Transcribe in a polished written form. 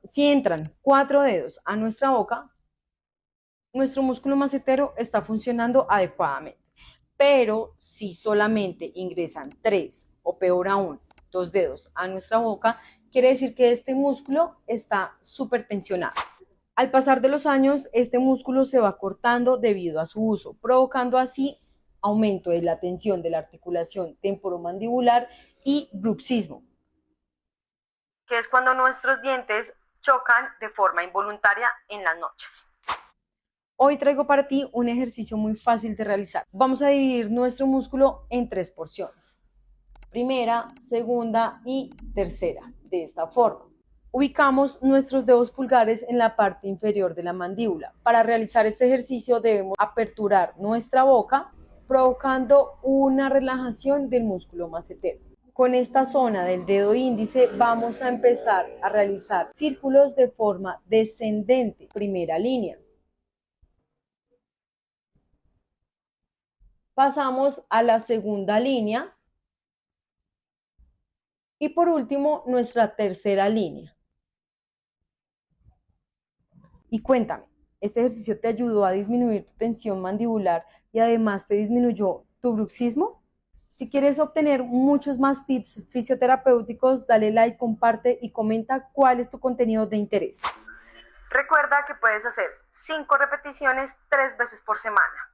Si entran 4 dedos a nuestra boca, nuestro músculo macetero está funcionando adecuadamente. Pero si solamente ingresan 3 o peor aún, 2 dedos a nuestra boca, quiere decir que este músculo está súper tensionado. Al pasar de los años, este músculo se va cortando debido a su uso, provocando así aumento de la tensión de la articulación temporomandibular y bruxismo, que es cuando nuestros dientes chocan de forma involuntaria en las noches. Hoy traigo para ti un ejercicio muy fácil de realizar. Vamos a dividir nuestro músculo en 3 porciones. Primera, segunda y tercera, de esta forma. Ubicamos nuestros dedos pulgares en la parte inferior de la mandíbula. Para realizar este ejercicio debemos aperturar nuestra boca, provocando una relajación del músculo macetero. Con esta zona del dedo índice vamos a empezar a realizar círculos de forma descendente. Primera línea. Pasamos a la segunda línea y por último nuestra tercera línea. Y cuéntame, ¿este ejercicio te ayudó a disminuir tu tensión mandibular y además te disminuyó tu bruxismo? Si quieres obtener muchos más tips fisioterapéuticos, dale like, comparte y comenta cuál es tu contenido de interés. Recuerda que puedes hacer 5 repeticiones 3 veces por semana.